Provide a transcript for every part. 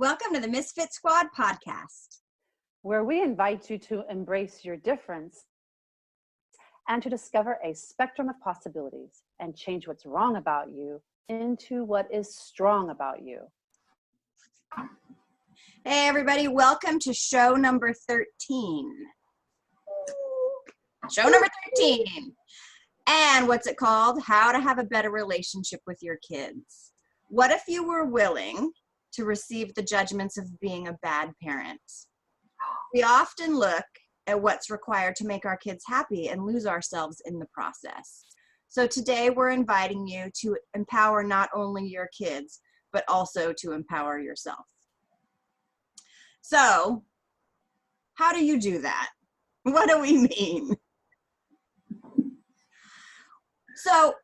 Welcome to the Misfit Squad podcast, where we invite you to embrace your difference and to discover a spectrum of possibilities and change what's wrong about you into what is strong about you. Hey everybody, welcome to show number 13. Show number 13. And what's it called? How to have a better relationship with your kids. What if you were willing to receive the judgments of being a bad parent? We often look at what's required to make our kids happy and lose ourselves in the process. So today we're inviting you to empower not only your kids, but also to empower yourself. So, how do you do that? What do we mean? So,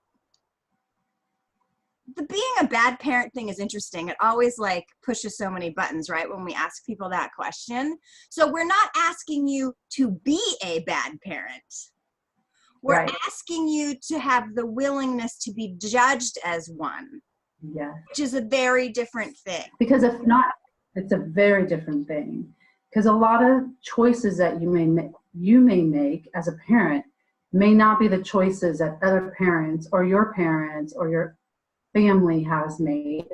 the being a bad parent thing is interesting. It always pushes so many buttons, right? When we ask people that question. So we're not asking you to be a bad parent. We're asking you to have the willingness to be judged as one. Yeah. Which is a very different thing. Because if not, it's a very different thing. Because a lot of choices that you may make as a parent may not be the choices that other parents or your family has made.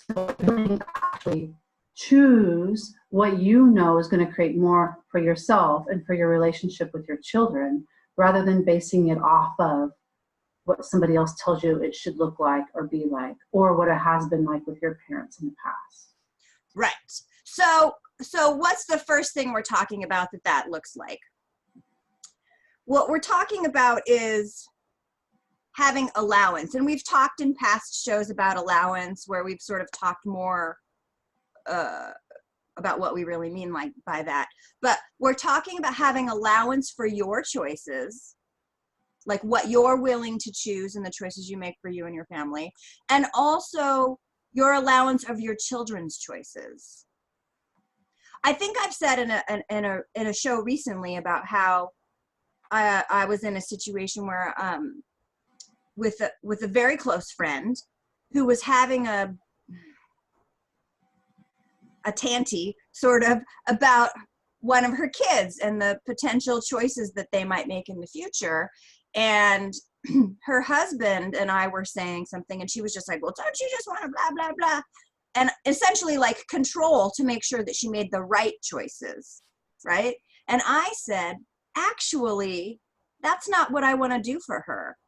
So you actually choose what you know is going to create more for yourself and for your relationship with your children, rather than basing it off of what somebody else tells you it should look like or be like, or what it has been like with your parents in the past. Right. So what's the first thing we're talking about that looks like? What we're talking about is having allowance. And we've talked in past shows about allowance, where we've sort of talked more about what we really mean by that. But we're talking about having allowance for your choices, like what you're willing to choose and the choices you make for you and your family, and also your allowance of your children's choices. I think I've said in a show recently about how I was in a situation where with a very close friend who was having a tanty sort of about one of her kids and the potential choices that they might make in the future. And her husband and I were saying something, and she was just like, well, don't you just want to blah, blah, blah? And essentially control to make sure that she made the right choices, right? And I said, actually, that's not what I want to do for her.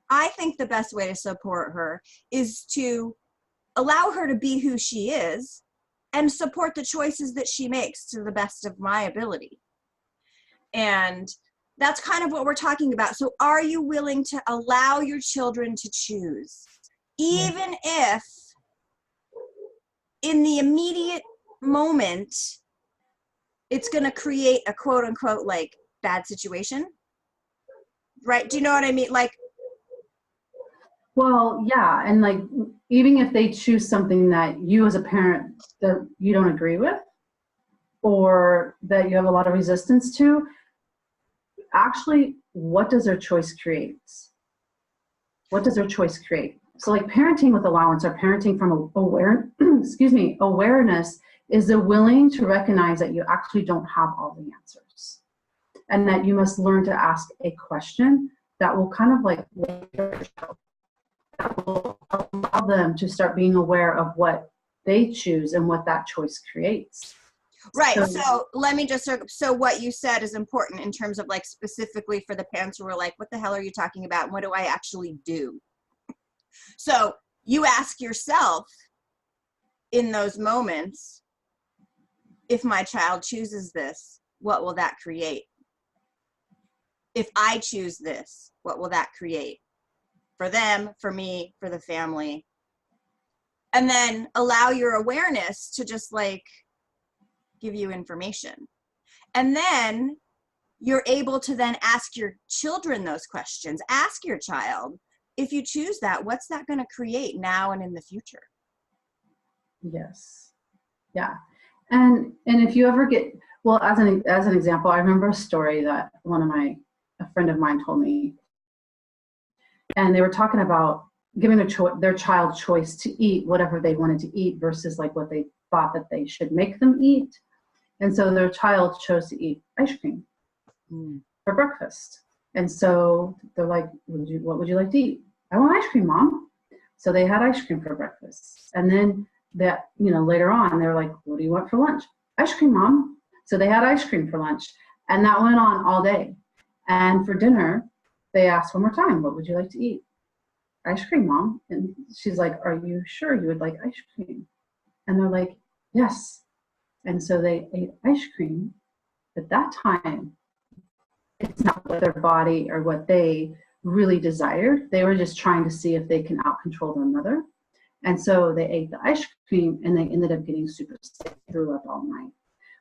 I think the best way to support her is to allow her to be who she is and support the choices that she makes to the best of my ability. And that's kind of what we're talking about. So are you willing to allow your children to choose? Even if in the immediate moment, it's going to create a quote unquote bad situation, right? Do you know what I mean? Well, yeah. And even if they choose something that you as a parent that you don't agree with, or that you have a lot of resistance to, actually, what does their choice create? What does their choice create? So parenting with allowance, or parenting from awareness, is the willing to recognize that you actually don't have all the answers, and that you must learn to ask a question that will kind of that will allow them to start being aware of what they choose and what that choice creates. Right. So let me just, so what you said is important in terms of specifically for the parents who are like, what the hell are you talking about? And what do I actually do? So you ask yourself in those moments, if my child chooses this, what will that create? If I choose this, what will that create? For them, for me, for the family. And then allow your awareness to just give you information. And then you're able to then ask your children those questions. Ask your child, if you choose that, what's that going to create now and in the future? Yes. Yeah. And if you ever get, well, as an example, I remember a story that a friend of mine told me. And they were talking about giving their child choice to eat whatever they wanted to eat versus like what they thought that they should make them eat. And so their child chose to eat ice cream for breakfast. And so they're like, what would you like to eat? I want ice cream, Mom. So they had ice cream for breakfast. And then that, later on, they're like, what do you want for lunch? Ice cream, Mom. So they had ice cream for lunch. And that went on all day. And for dinner, they asked one more time, what would you like to eat? Ice cream, Mom. And she's like, are you sure you would like ice cream? And they're like, yes. And so they ate ice cream. At that time, it's not what their body or what they really desired. They were just trying to see if they can out-control their mother. And so they ate the ice cream and they ended up getting super sick, threw up all night,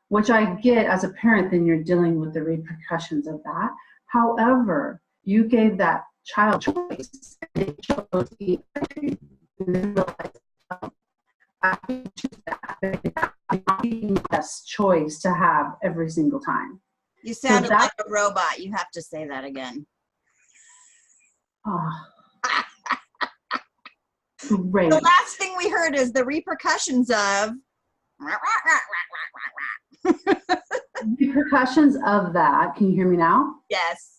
which I get as a parent, then you're dealing with the repercussions of that. However, you gave that child choice. They chose to eat ice cream. And they realized, I can choose that. I'm not eating the best choice to have every single time. You sounded like a robot. You have to say that again. Oh, great. The last thing we heard is the repercussions of. Repercussions of that, can you hear me now? Yes.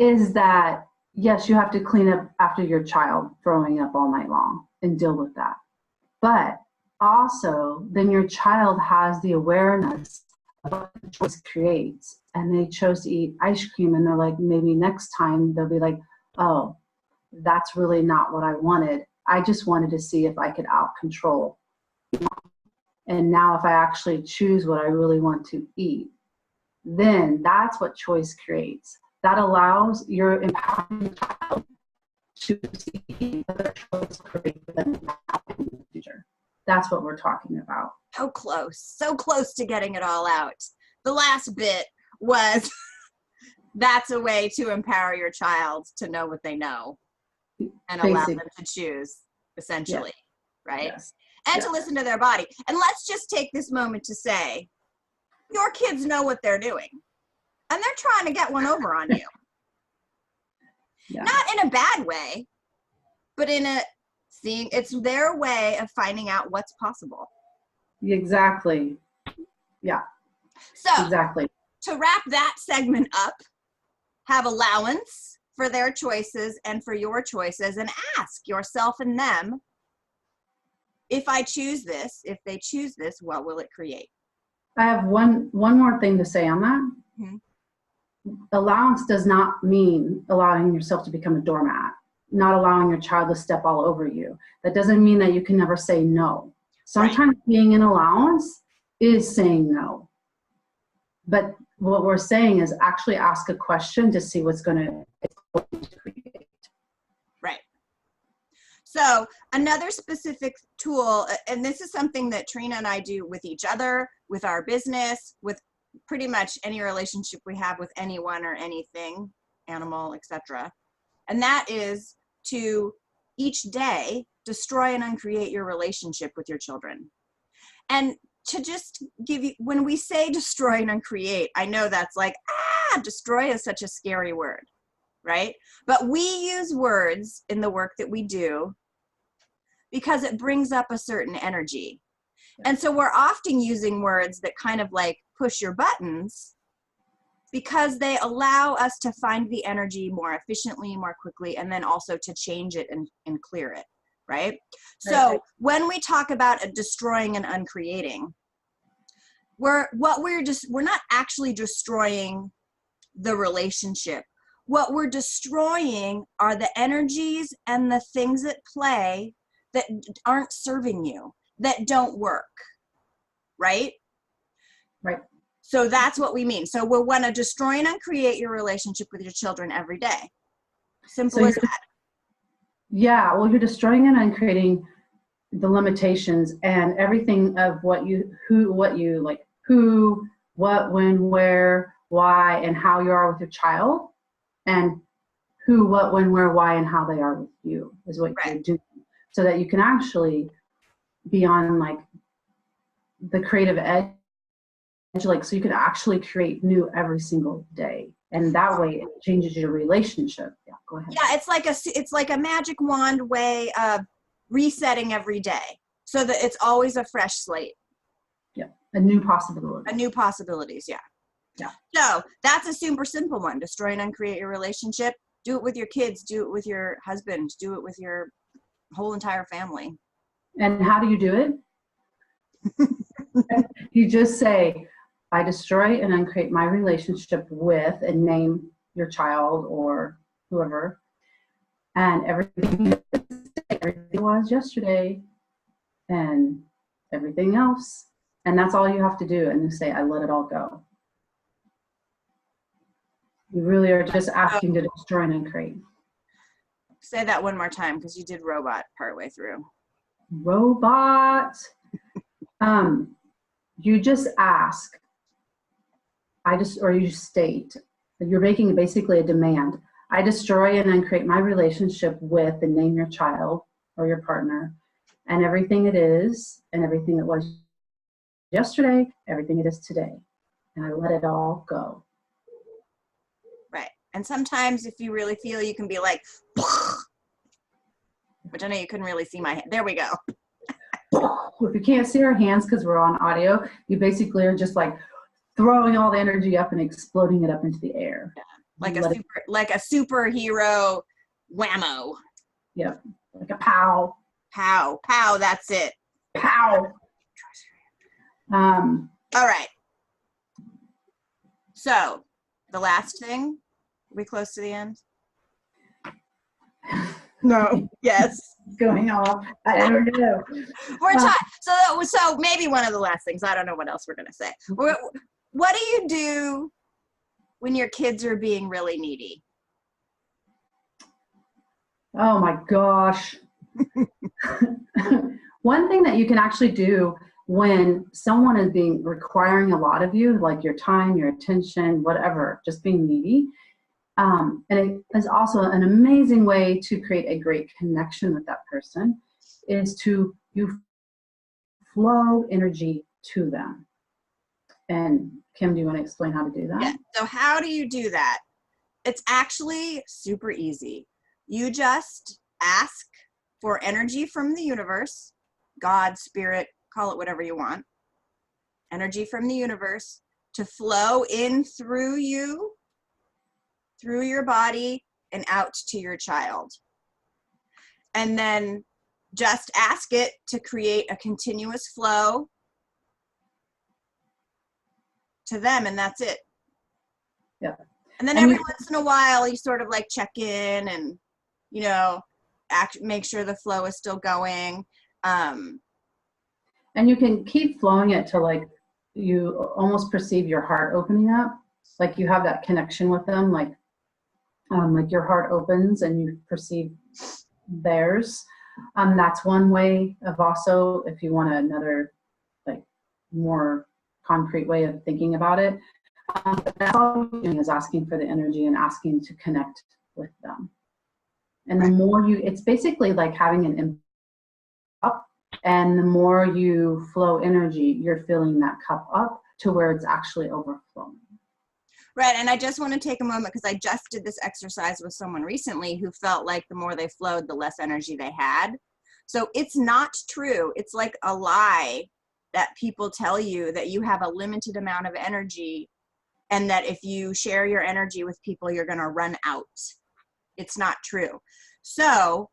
Is that, yes, you have to clean up after your child throwing up all night long and deal with that. But also, then your child has the awareness of what the choice creates, and they chose to eat ice cream, and they're like, maybe next time they'll be like, oh, that's really not what I wanted. I just wanted to see if I could out control. And now if I actually choose what I really want to eat, then that's what choice creates. That allows your empowering child to see other choice create them in the future. That's what we're talking about. So close to getting it all out. The last bit was that's a way to empower your child to know what they know and allow them to choose, essentially, right? Yes. And to listen to their body. And let's just take this moment to say, your kids know what they're doing. And they're trying to get one over on you. Not in a bad way, but in a seeing, it's their way of finding out what's possible. Exactly. Yeah. So, exactly. To wrap that segment up, have allowance for their choices and for your choices, and ask yourself and them, if I choose this, if they choose this, what will it create? I have one more thing to say on that. Mm-hmm. Allowance does not mean allowing yourself to become a doormat, not allowing your child to step all over you. That doesn't mean that you can never say no. Sometimes being an allowance is saying no. But what we're saying is actually ask a question to see what's going to create. Right. So another specific tool, and this is something that Trina and I do with each other, with our business, with pretty much any relationship we have with anyone or anything, animal, etc. And that is to each day destroy and uncreate your relationship with your children. And to just give you, when we say destroy and uncreate, I know that's like, destroy is such a scary word, right? But we use words in the work that we do because it brings up a certain energy. And so we're often using words that kind of like push your buttons because they allow us to find the energy more efficiently, more quickly, and then also to change it and clear it, right? So when we talk about destroying and uncreating, we're not actually destroying the relationship. What we're destroying are the energies and the things at play that aren't serving you, that don't work, right? Right. So that's what we mean. So we want to destroy and uncreate your relationship with your children every day. Simple as that. Yeah, well, you're destroying and uncreating the limitations and everything of what, when, where, why, and how you are with your child, and who, what, when, where, why, and how they are with you is what you're doing, so that you can actually be on like the creative edge, like so you can actually create new every single day, and that way it changes your relationship. Yeah. go ahead. Yeah, it's like a magic wand way of resetting every day so that it's always a fresh slate. Yeah, a new possibility. A new possibilities, yeah. Yeah. So that's a super simple one. Destroy and uncreate your relationship. Do it with your kids. Do it with your husband. Do it with your whole entire family. And how do you do it? You just say, I destroy and uncreate my relationship with, and name your child or whoever, and everything was yesterday and everything else. And that's all you have to do. And you say, I let it all go. You really are just asking to destroy and uncreate. Say that one more time, because you did robot partway through. Robot. You just ask, or you state, you're making basically a demand. I destroy and uncreate my relationship with, and name your child or your partner, and everything it is, and everything it was yesterday, everything it is today. And I let it all go. Right. And sometimes if you really feel, you can be like, which I know you couldn't really see my hand. There we go. If you can't see our hands because we're on audio, you basically are just like throwing all the energy up and exploding it up into the air. Yeah. Like a superhero whammo. Yep. Like a pow. Pow. Pow. That's it. Pow. All right. So the last thing, are we close to the end? No. Yes. Going off. I don't know. We're talking. So maybe one of the last things. I don't know what else we're gonna say. What do you do when your kids are being really needy? Oh my gosh. One thing that you can actually do when someone is requiring a lot of you, like your time, your attention, whatever, just being needy. And it is also an amazing way to create a great connection with that person, is to you flow energy to them. And Kim, do you want to explain how to do that? Yeah. So how do you do that? It's actually super easy. You just ask for energy from the universe, God, spirit, call it whatever you want, energy from the universe to flow in through you, through your body, and out to your child. And then just ask it to create a continuous flow to them, and that's it. Yeah. And then every once in a while, you sort of like check in and, you know, make sure the flow is still going. And you can keep flowing it to like you almost perceive your heart opening up, like you have that connection with them, like your heart opens and you perceive theirs. That's one way of also, if you want another like more concrete way of thinking about it. But that's all you're doing is asking for the energy and asking to connect with them. And the more it's basically like having an empty cup, and the more you flow energy, you're filling that cup up to where it's actually overflowing. Right, and I just want to take a moment because I just did this exercise with someone recently who felt like the more they flowed, the less energy they had. So it's not true. It's like a lie that people tell you that you have a limited amount of energy and that if you share your energy with people, you're going to run out. It's not true. So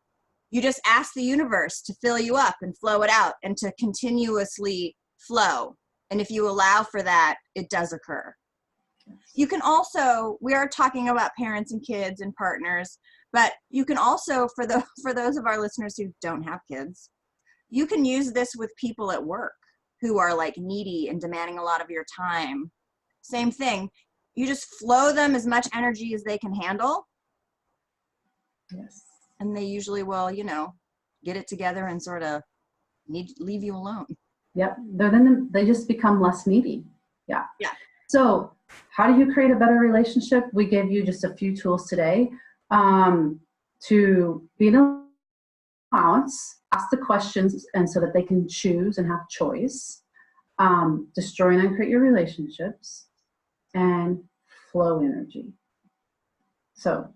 you just ask the universe to fill you up and flow it out and to continuously flow. And if you allow for that, it does occur. You can also, we are talking about parents and kids and partners, but you can also, for those of our listeners who don't have kids, you can use this with people at work who are like needy and demanding a lot of your time. Same thing. You just flow them as much energy as they can handle. Yes. And they usually will, you know, get it together and sort of leave you alone. Yep. Then they just become less needy. Yeah. Yeah. So how do you create a better relationship? We gave you just a few tools today to be in allowance, ask the questions, and so that they can choose and have choice, destroy and uncreate your relationships, and flow energy. So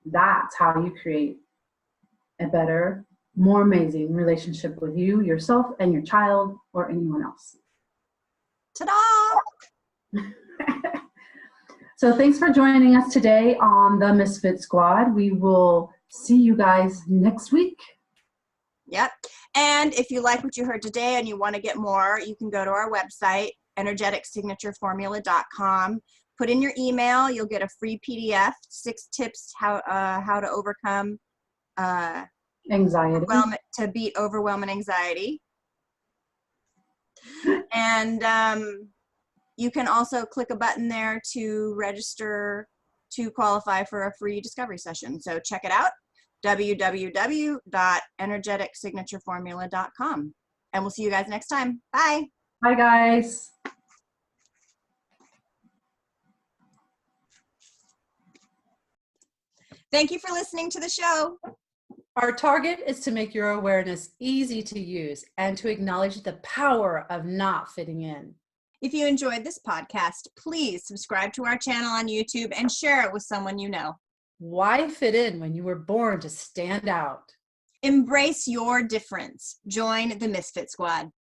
That's how you create a better, more amazing relationship with you, yourself, and your child, or anyone else. Ta-da! So thanks for joining us today on the Misfit Squad. We will see you guys next week. Yep. And if you like what you heard today and you want to get more, you can go to our website, energeticsignatureformula.com. Put in your email. You'll get a free PDF, 6 tips how to overcome Anxiety. to beat overwhelm and anxiety. And you can also click a button there to register to qualify for a free discovery session. So check it out, www.energeticsignatureformula.com. And we'll see you guys next time. Bye. Bye, guys. Thank you for listening to the show. Our target is to make your awareness easy to use and to acknowledge the power of not fitting in. If you enjoyed this podcast, please subscribe to our channel on YouTube and share it with someone you know. Why fit in when you were born to stand out? Embrace your difference. Join the Misfit Squad.